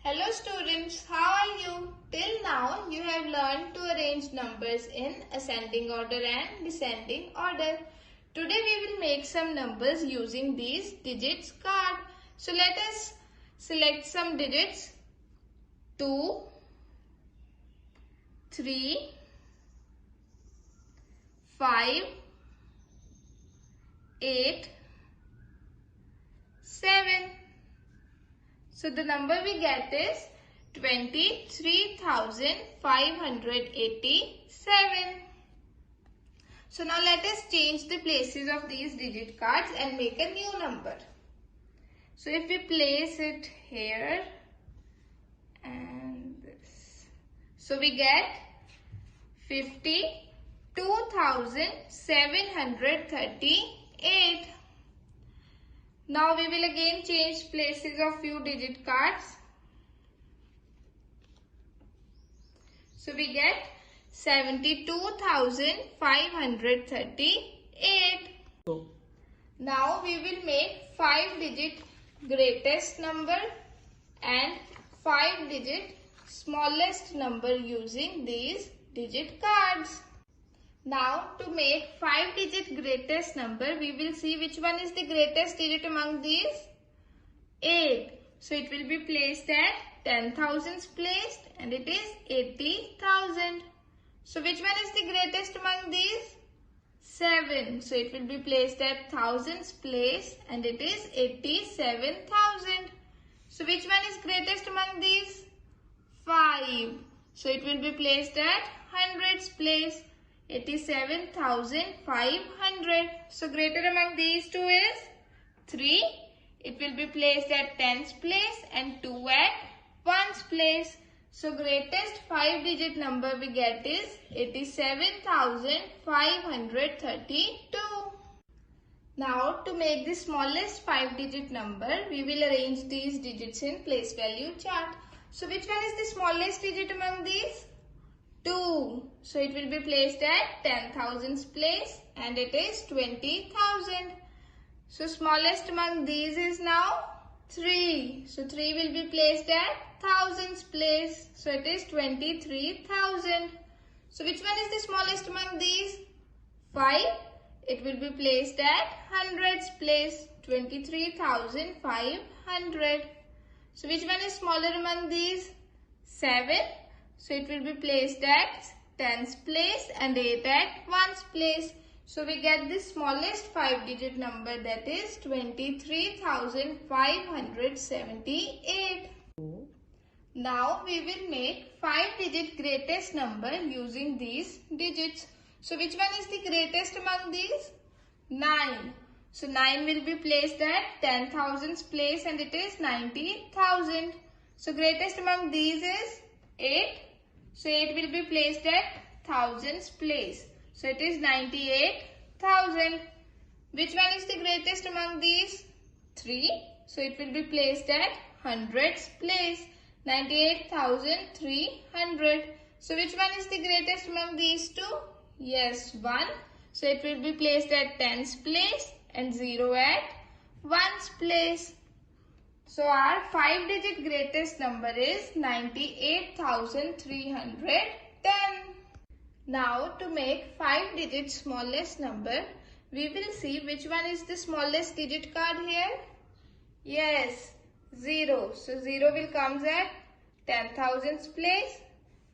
Hello students, how are you? Till now you have learned to arrange numbers in ascending order and descending order. Today we will make some numbers using these digits card. So let us select some digits 2, 3, 5, 8, 7. So the number we get is 23,587. So now let us change the places of these digit cards and make a new number. So if we place it here and this, so we get 52,738. Now we will again change places of few digit cards. So we get 72,538. Now we will make 5-digit greatest number and 5-digit smallest number using these digit cards. Now to make 5-digit greatest number, we will see which one is the greatest digit among these. 8. So it will be placed at 10,000s placed and it is 80,000. So which one is the greatest among these? 7. So it will be placed at thousands place and it is 87,000. So which one is greatest among these? 5. So it will be placed at hundreds place. 87,500. So greater among these two is 3. It will be placed at tens place and 2 at ones place. So greatest 5-digit number we get is 87,532. Now to make the smallest 5-digit number, we will arrange these digits in place value chart. So which one is the smallest digit among these? 2. So it will be placed at 10,000s place and it is 20,000. So smallest among these is now 3. So 3 will be placed at thousands place. So it is 23,000. So which one is the smallest among these? 5. It will be placed at hundreds place. 23,500. So which one is smaller among these? 7. So it will be placed at tens place and 8 at ones place. So we get the smallest 5-digit number, that is 23,578. Now we will make 5-digit greatest number using these digits. So which one is the greatest among these? 9. So 9 will be placed at 10,000s place and it is 90,000. So greatest among these is 8. So 8 will be placed at thousands place. So it is 98,000. Which one is the greatest among these? 3. So it will be placed at hundreds place. 98,300. So which one is the greatest among these two? Yes, 1. So it will be placed at tens place and 0 at ones place. So our 5-digit greatest number is 98,310. Now to make 5-digit smallest number, we will see which one is the smallest digit card here. Yes, 0. So 0 will come at 10,000s place.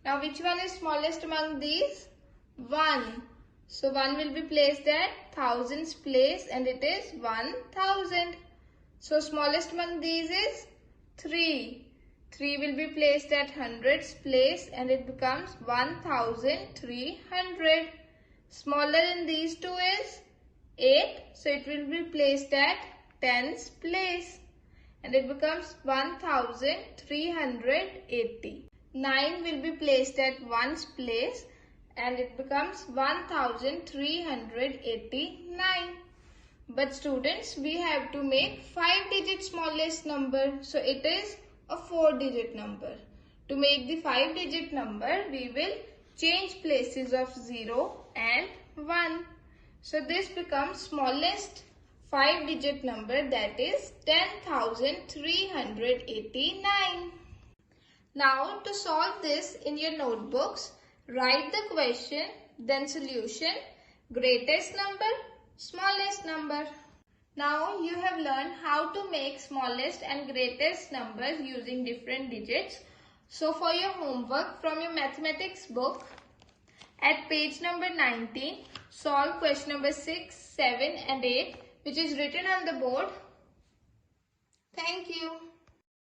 Now which one is smallest among these? 1. So 1 will be placed at thousands place and it is 1,000. So smallest among these is 3. 3 will be placed at hundreds place and it becomes 1,300. Smaller in these two is 8. So it will be placed at tens place and it becomes 1,380. 9 will be placed at ones place and it becomes 1,389. But students, we have to make 5-digit smallest number. So it is a 4-digit number. To make the 5-digit number, we will change places of 0 and 1. So this becomes smallest 5-digit number, that is 10,389. Now to solve this in your notebooks, write the question, then solution, greatest number, smallest number. Now you have learned how to make smallest and greatest numbers using different digits. So for your homework from your mathematics book, at page number 19, solve question number 6, 7 and 8 which is written on the board. Thank you.